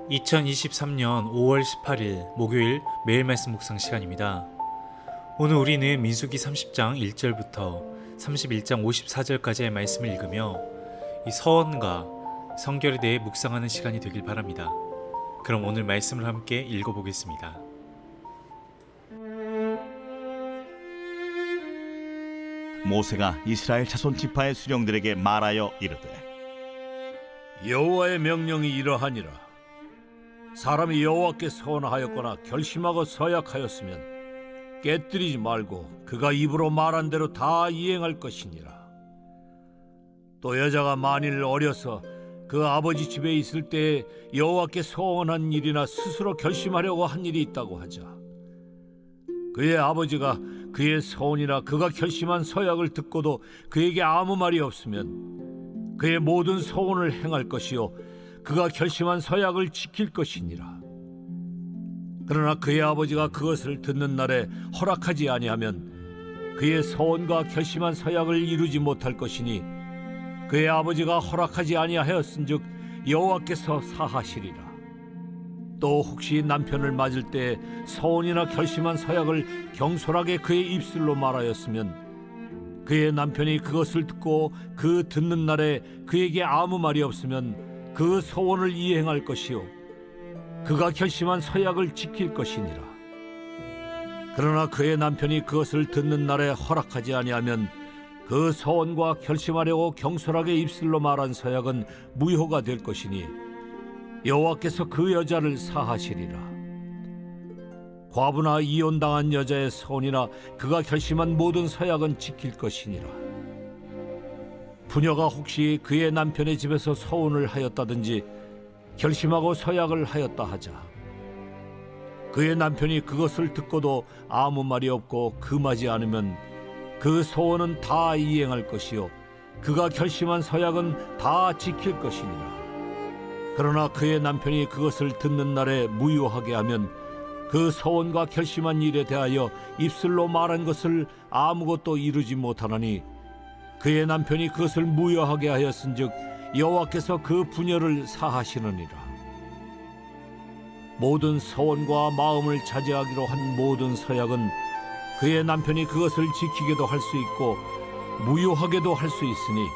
2023년 5월 18일 목요일 매일 말씀 묵상 시간입니다. 오늘 우리는 민수기 30장 1절부터 31장 54절까지의 말씀을 읽으며 이 서원과 성결에 대해 묵상하는 시간이 되길 바랍니다. 그럼 오늘 말씀을 함께 읽어보겠습니다. 모세가 이스라엘 자손 지파의 수령들에게 말하여 이르되, 여호와의 명령이 이러하니라. 사람이 여호와께 서원하였거나 결심하고 서약하였으면 깨뜨리지 말고 그가 입으로 말한 대로 다 이행할 것이니라. 또 여자가 만일 어려서 그 아버지 집에 있을 때에 여호와께 서원한 일이나 스스로 결심하려고 한 일이 있다고 하자. 그의 아버지가 그의 서원이나 그가 결심한 서약을 듣고도 그에게 아무 말이 없으면 그의 모든 서원을 행할 것이요 그가 결심한 서약을 지킬 것이니라. 그러나 그의 아버지가 그것을 듣는 날에 허락하지 아니하면 그의 서원과 결심한 서약을 이루지 못할 것이니 그의 아버지가 허락하지 아니하였은즉 여호와께서 사하시리라. 또 혹시 남편을 맞을 때 서원이나 결심한 서약을 경솔하게 그의 입술로 말하였으면 그의 남편이 그것을 듣고 그 듣는 날에 그에게 아무 말이 없으면 그 서원을 이행할 것이요 그가 결심한 서약을 지킬 것이니라. 그러나 그의 남편이 그것을 듣는 날에 허락하지 아니하면 그 서원과 결심하려고 경솔하게 입술로 말한 서약은 무효가 될 것이니 여호와께서 그 여자를 사하시리라. 과부나 이혼당한 여자의 서원이나 그가 결심한 모든 서약은 지킬 것이니라. 부녀가 혹시 그의 남편의 집에서 서원을 하였다든지 결심하고 서약을 하였다 하자. 그의 남편이 그것을 듣고도 아무 말이 없고 금하지 않으면 그 서원은 다 이행할 것이요 그가 결심한 서약은 다 지킬 것이니라. 그러나 그의 남편이 그것을 듣는 날에 무효하게 하면 그 서원과 결심한 일에 대하여 입술로 말한 것을 아무것도 이루지 못하나니 그의 남편이 그것을 무효하게 하였은즉 여호와께서 그 부녀를 사하시느니라. 모든 서원과 마음을 자제하기로 한 모든 서약은 그의 남편이 그것을 지키게도 할 수 있고 무효하게도 할 수 있으니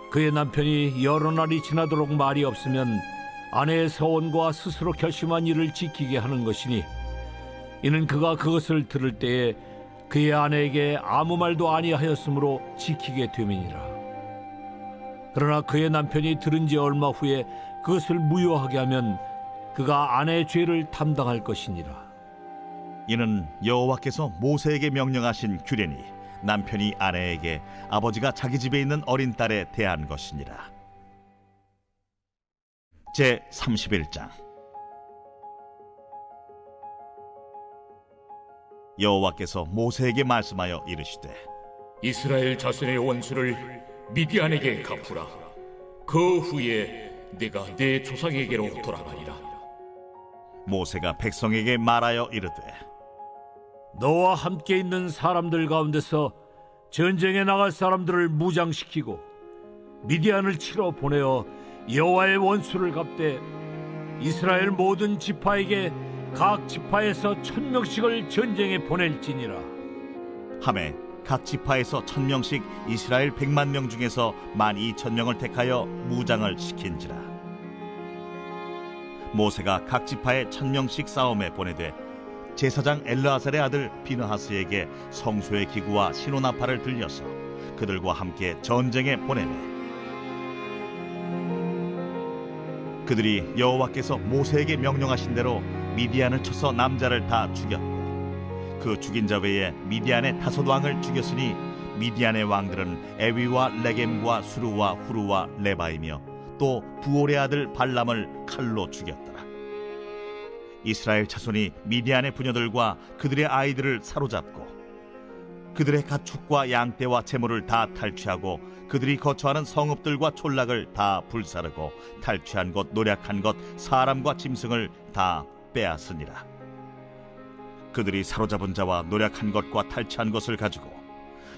그의 남편이 여러 날이 지나도록 말이 없으면 아내의 서원과 스스로 결심한 일을 지키게 하는 것이니 이는 그가 그것을 들을 때에 그의 아내에게 아무 말도 아니하였으므로 지키게 됨이니라. 그러나 그의 남편이 들은 지 얼마 후에 그것을 무효하게 하면 그가 아내의 죄를 담당할 것이니라. 이는 여호와께서 모세에게 명령하신 규례니 남편이 아내에게 아버지가 자기 집에 있는 어린 딸에 대한 것이니라. 제 31장. 여호와께서 모세에게 말씀하여 이르시되, 이스라엘 자손의 원수를 미디안에게 갚으라. 그 후에 내가 내 조상에게로 돌아가리라. 모세가 백성에게 말하여 이르되, 너와 함께 있는 사람들 가운데서 전쟁에 나갈 사람들을 무장시키고 미디안을 치러 보내어 여호와의 원수를 갚되 이스라엘 모든 지파에게 각 지파에서 1000명씩을 전쟁에 보낼지니라. 하매 각 지파에서 1000명씩 이스라엘 100만 명 중에서 12,000명을 택하여 무장을 시킨지라. 모세가 각 지파에 1000명씩 싸움에 보내되 제사장 엘르아살의 아들 비느하스에게 성소의 기구와 시노나팔을 들려서 그들과 함께 전쟁에 보내매 그들이 여호와께서 모세에게 명령하신 대로 미디안을 쳐서 남자를 다 죽였고 그 죽인 자 외에 미디안의 5왕을 죽였으니 미디안의 왕들은 에위와 레겜과 수르와 후르와 레바이며 또 부올의 아들 발람을 칼로 죽였더라. 이스라엘 자손이 미디안의 부녀들과 그들의 아이들을 사로잡고 그들의 가축과 양떼와 재물을 다 탈취하고 그들이 거처하는 성읍들과 촌락을 다 불사르고 탈취한 것, 노략한 것, 사람과 짐승을 다 빼앗으니라. 그들이 사로잡은 자와 노략한 것과 탈취한 것을 가지고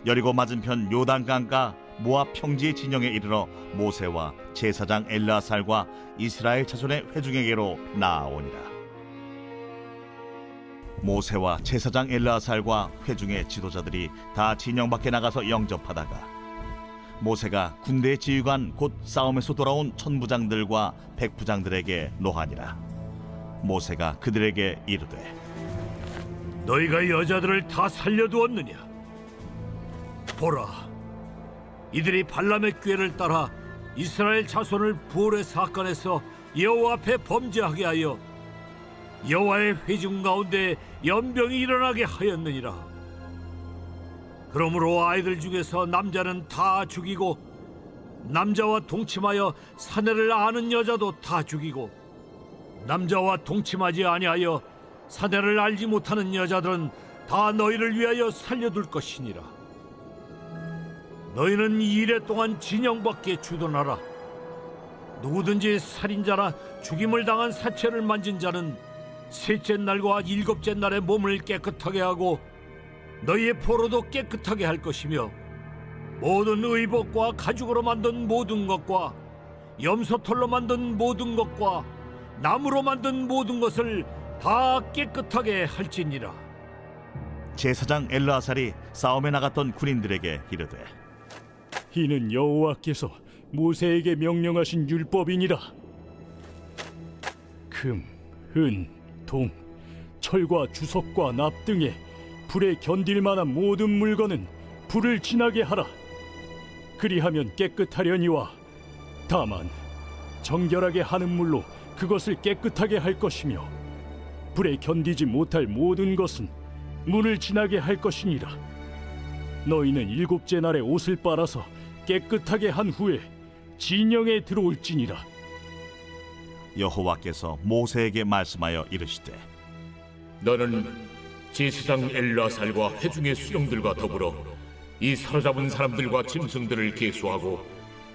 여리고 맞은편 요단강가 모압 평지의 진영에 이르러 모세와 제사장 엘르아살과 이스라엘 자손의 회중에게로 나아오니라. 모세와 제사장 엘르아살과 회중의 지도자들이 다 진영 밖에 나가서 영접하다가 모세가 군대 지휘관 곧 싸움에서 돌아온 천부장들과 백부장들에게 노하니라. 모세가 그들에게 이르되 너희가 여자들을 다 살려두었느냐? 보라, 이들이 발람의 꾀를 따라 이스라엘 자손을 부올의 사건에서 여호와 앞에 범죄하게 하여 여호와의 회중 가운데 연병이 일어나게 하였느니라. 그러므로 아이들 중에서 남자는 다 죽이고 남자와 동침하여 사내를 아는 여자도 다 죽이고 남자와 동침하지 아니하여 사내를 알지 못하는 여자들은 다 너희를 위하여 살려둘 것이니라. 너희는 이 일에 동안 진영 밖에 주둔하라. 누구든지 살인자나 죽임을 당한 사체를 만진 자는 셋째 날과 일곱째 날에 몸을 깨끗하게 하고 너희의 포로도 깨끗하게 할 것이며 모든 의복과 가죽으로 만든 모든 것과 염소털로 만든 모든 것과 나무로 만든 모든 것을 다 깨끗하게 할지니라. 제사장 엘르아살이 싸움에 나갔던 군인들에게 이르되 이는 여호와께서 모세에게 명령하신 율법이니라. 금, 은, 동, 철과 주석과 납 등에 불에 견딜 만한 모든 물건은 불을 지나게 하라. 그리하면 깨끗하려니와 다만 정결하게 하는 물로 그것을 깨끗하게 할 것이며 불에 견디지 못할 모든 것은 물을 지나게 할 것이니라. 너희는 일곱째 날에 옷을 빨아서 깨끗하게 한 후에 진영에 들어올지니라. 여호와께서 모세에게 말씀하여 이르시되 너는 제사장 엘르아살과 회중의 수령들과 더불어 이 사로잡은 사람들과 짐승들을 계수하고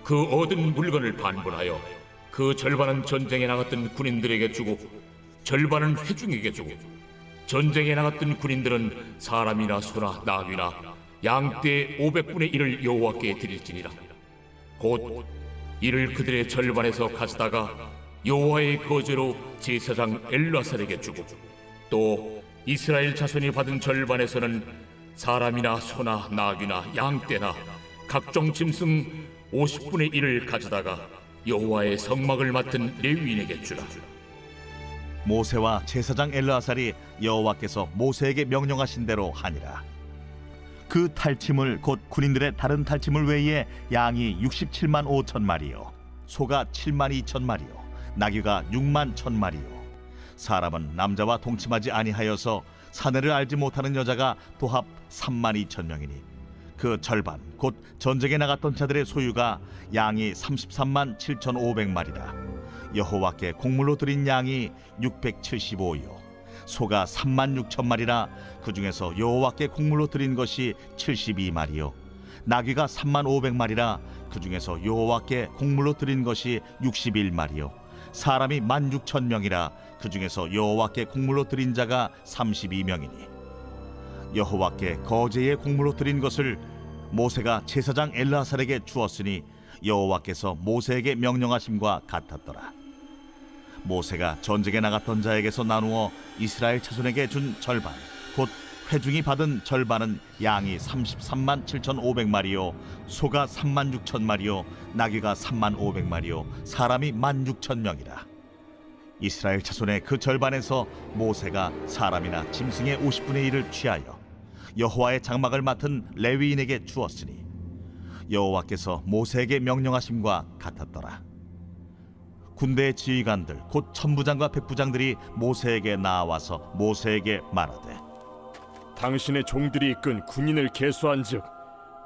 그 얻은 물건을 반분하여 그 절반은 전쟁에 나갔던 군인들에게 주고 절반은 회중에게 주고 전쟁에 나갔던 군인들은 사람이나 소나 나귀나 양떼 500분의 1을 여호와께 드릴지니라. 곧 이를 그들의 절반에서 가져다가 여호와의 거제로 제사장 엘르아살에게 주고 또 이스라엘 자손이 받은 절반에서는 사람이나 소나 나귀나 양떼나 각종 짐승 50분의 1을 가져다가 여호와의 성막을 맡은 레위인에게 주라. 모세와 제사장 엘르아살이 여호와께서 모세에게 명령하신 대로 하니라. 그 탈침을 곧 군인들의 다른 탈침을 외에 양이 67만 5천 마리요 소가 7만 2천 마리요 나귀가 6만 1천 마리요 사람은 남자와 동침하지 아니하여서 사내를 알지 못하는 여자가 도합 3만 2천 명이니 그 절반 곧 전쟁에 나갔던 자들의 소유가 양이 33만 7,500마리라. 여호와께 곡물로 드린 양이 675요 소가 3만 6천 마리라. 그 중에서 여호와께 곡물로 드린 것이 72마리요 나귀가 3만 500마리라. 그 중에서 여호와께 곡물로 드린 것이 61마리요 사람이 16,000명이라. 그 중에서 여호와께 곡물로 드린 자가 32명이니 여호와께 거제의 곡물로 드린 것을 모세가 제사장 엘르아살에게 주었으니 여호와께서 모세에게 명령하심과 같았더라. 모세가 전쟁에 나갔던 자에게서 나누어 이스라엘 자손에게 준 절반 곧 회중이 받은 절반은 양이 33만 7,500마리요 소가 3만 6천 마리요 나귀가 3만 500마리요 사람이 16,000명이라. 이스라엘 자손의 그 절반에서 모세가 사람이나 짐승의 50분의 1을 취하여 여호와의 장막을 맡은 레위인에게 주었으니 여호와께서 모세에게 명령하심과 같았더라. 군대의 지휘관들 곧 천부장과 백부장들이 모세에게 나와서 모세에게 말하되 당신의 종들이 이끈 군인을 계수한즉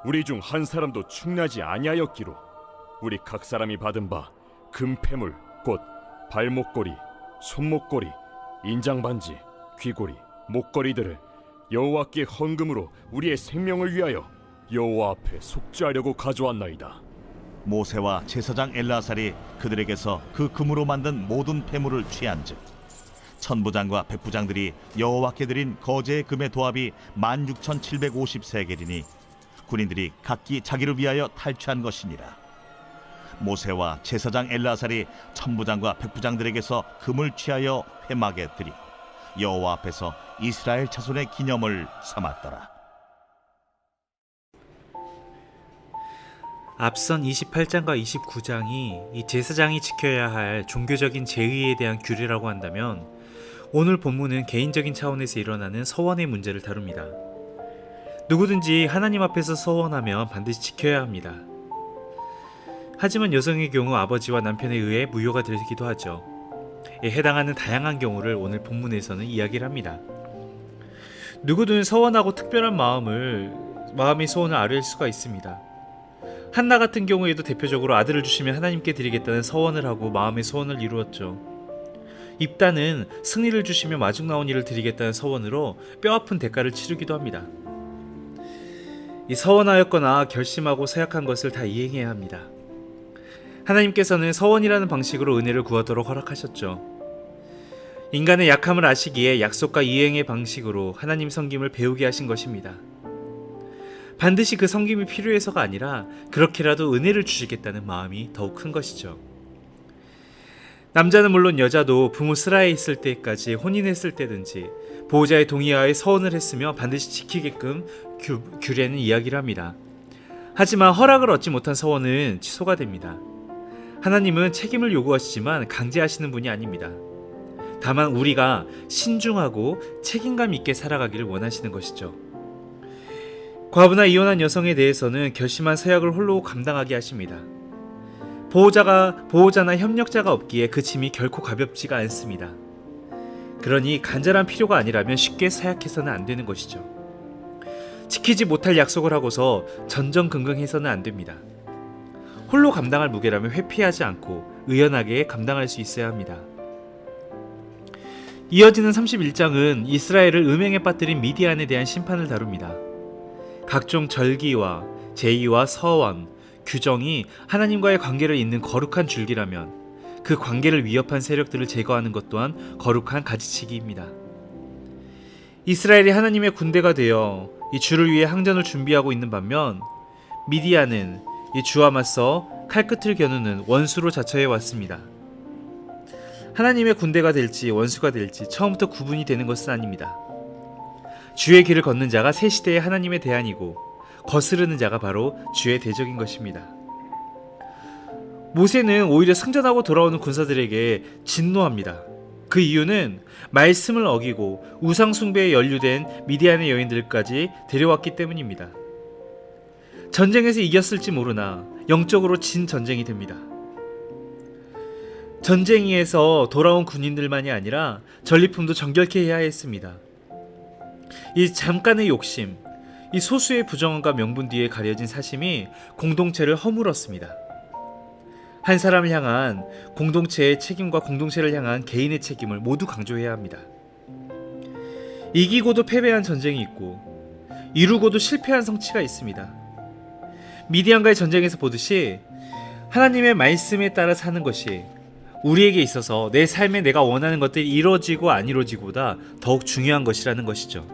우리 중 한 사람도 충나지 아니하였기로 우리 각 사람이 받은 바 금패물 곧 발목걸이, 손목걸이, 인장반지, 귀고리, 목걸이들을 여호와께 헌금으로 우리의 생명을 위하여 여호와 앞에 속죄하려고 가져왔나이다. 모세와 제사장 엘르아살이 그들에게서 그 금으로 만든 모든 패물을 취한즉 천부장과 백부장들이 여호와께 드린 거제의 금의 도합이 16,750세겔이니 군인들이 각기 자기를 위하여 탈취한 것이니라. 모세와 제사장 엘르아살이 천부장과 백부장들에게서 금을 취하여 회막에 들여 여호와 앞에서 이스라엘 자손의 기념을 삼았더라. 앞선 28장과 29장이 이 제사장이 지켜야 할 종교적인 제의에 대한 규례라고 한다면, 오늘 본문은 개인적인 차원에서 일어나는 서원의 문제를 다룹니다. 누구든지 하나님 앞에서 서원하면 반드시 지켜야 합니다. 하지만 여성의 경우 아버지와 남편에 의해 무효가 되기도 하죠. 이에 해당하는 다양한 경우를 오늘 본문에서는 이야기를 합니다. 누구든 서원하고 특별한 마음의 소원을 아뢰일 수가 있습니다. 한나 같은 경우에도 대표적으로 아들을 주시면 하나님께 드리겠다는 서원을 하고 마음의 소원을 이루었죠. 입다는 승리를 주시며 마중 나온 일을 드리겠다는 서원으로 뼈아픈 대가를 치르기도 합니다. 이 서원하였거나 결심하고 서약한 것을 다 이행해야 합니다. 하나님께서는 서원이라는 방식으로 은혜를 구하도록 허락하셨죠. 인간의 약함을 아시기에 약속과 이행의 방식으로 하나님 섬김을 배우게 하신 것입니다. 반드시 그 섬김이 필요해서가 아니라 그렇게라도 은혜를 주시겠다는 마음이 더욱 큰 것이죠. 남자는 물론 여자도 부모 슬하에 있을 때까지, 혼인했을 때든지 보호자의 동의하에 서원을 했으며 반드시 지키게끔 규례는 이야기를 합니다. 하지만 허락을 얻지 못한 서원은 취소가 됩니다. 하나님은 책임을 요구하시지만 강제하시는 분이 아닙니다. 다만 우리가 신중하고 책임감 있게 살아가기를 원하시는 것이죠. 과부나 이혼한 여성에 대해서는 결심한 서약을 홀로 감당하게 하십니다. 보호자나 협력자가 없기에 그 짐이 결코 가볍지가 않습니다. 그러니 간절한 필요가 아니라면 쉽게 서약해서는 안 되는 것이죠. 지키지 못할 약속을 하고서 전전긍긍해서는 안 됩니다. 홀로 감당할 무게라면 회피하지 않고 의연하게 감당할 수 있어야 합니다. 이어지는 31장은 이스라엘을 음행에 빠뜨린 미디안에 대한 심판을 다룹니다. 각종 절기와 제의와 서원, 규정이 하나님과의 관계를 잇는 거룩한 줄기라면 그 관계를 위협한 세력들을 제거하는 것 또한 거룩한 가지치기입니다. 이스라엘이 하나님의 군대가 되어 이 주를 위해 항전을 준비하고 있는 반면 미디안은 이 주와 맞서 칼끝을 겨누는 원수로 자처해 왔습니다. 하나님의 군대가 될지 원수가 될지 처음부터 구분이 되는 것은 아닙니다. 주의 길을 걷는 자가 새 시대의 하나님의 대안이고 거스르는 자가 바로 주의 대적인 것입니다. 모세는 오히려 승전하고 돌아오는 군사들에게 진노합니다. 그 이유는 말씀을 어기고 우상 숭배에 연루된 미디안의 여인들까지 데려왔기 때문입니다. 전쟁에서 이겼을지 모르나 영적으로 진 전쟁이 됩니다. 전쟁에서 돌아온 군인들만이 아니라 전리품도 정결케 해야 했습니다. 이 잠깐의 욕심, 이 소수의 부정함과 명분 뒤에 가려진 사심이 공동체를 허물었습니다. 한 사람을 향한 공동체의 책임과 공동체를 향한 개인의 책임을 모두 강조해야 합니다. 이기고도 패배한 전쟁이 있고 이루고도 실패한 성취가 있습니다. 미디안과의 전쟁에서 보듯이 하나님의 말씀에 따라 사는 것이 우리에게 있어서 내 삶에 내가 원하는 것들이 이루어지고 안 이루어지고보다 더욱 중요한 것이라는 것이죠.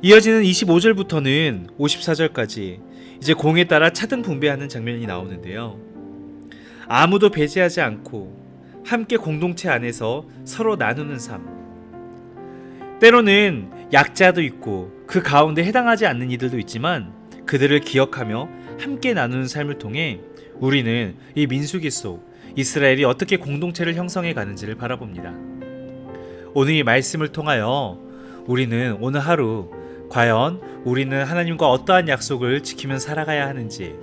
이어지는 25절부터는 54절까지 이제 공에 따라 차등 분배하는 장면이 나오는데요. 아무도 배제하지 않고 함께 공동체 안에서 서로 나누는 삶. 때로는 약자도 있고 그 가운데 해당하지 않는 이들도 있지만 그들을 기억하며 함께 나누는 삶을 통해 우리는 이 민수기 속 이스라엘이 어떻게 공동체를 형성해 가는지를 바라봅니다. 오늘 이 말씀을 통하여 우리는 오늘 하루 과연 우리는 하나님과 어떠한 약속을 지키며 살아가야 하는지,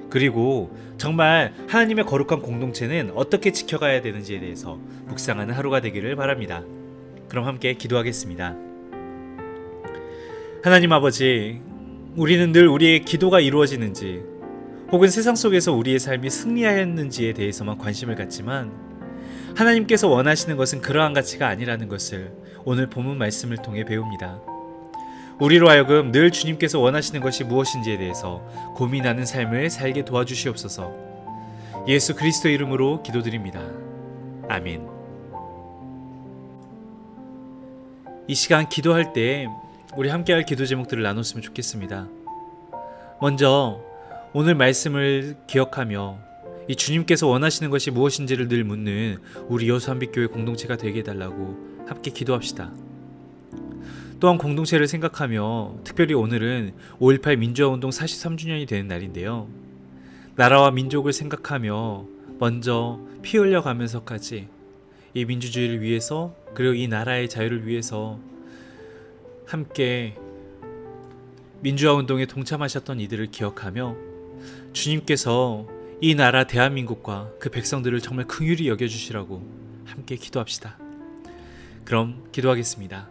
그리고 정말 하나님의 거룩한 공동체는 어떻게 지켜가야 되는지에 대해서 묵상하는 하루가 되기를 바랍니다. 그럼 함께 기도하겠습니다. 하나님 아버지, 우리는 늘 우리의 기도가 이루어지는지 혹은 세상 속에서 우리의 삶이 승리하였는지에 대해서만 관심을 갖지만 하나님께서 원하시는 것은 그러한 가치가 아니라는 것을 오늘 본문 말씀을 통해 배웁니다. 우리로 하여금 늘 주님께서 원하시는 것이 무엇인지에 대해서 고민하는 삶을 살게 도와주시옵소서. 예수 그리스도 이름으로 기도드립니다. 아멘. 이 시간 기도할 때 우리 함께할 기도 제목들을 나눴으면 좋겠습니다. 먼저 오늘 말씀을 기억하며 이 주님께서 원하시는 것이 무엇인지를 늘 묻는 우리 여수한빛교회 공동체가 되게 해달라고 함께 기도합시다. 또한 공동체를 생각하며 특별히 오늘은 5.18 민주화운동 43주년이 되는 날인데요. 나라와 민족을 생각하며 먼저 피 흘려가면서까지 이 민주주의를 위해서 그리고 이 나라의 자유를 위해서 함께 민주화운동에 동참하셨던 이들을 기억하며 주님께서 이 나라 대한민국과 그 백성들을 정말 긍휼히 여겨주시라고 함께 기도합시다. 그럼 기도하겠습니다.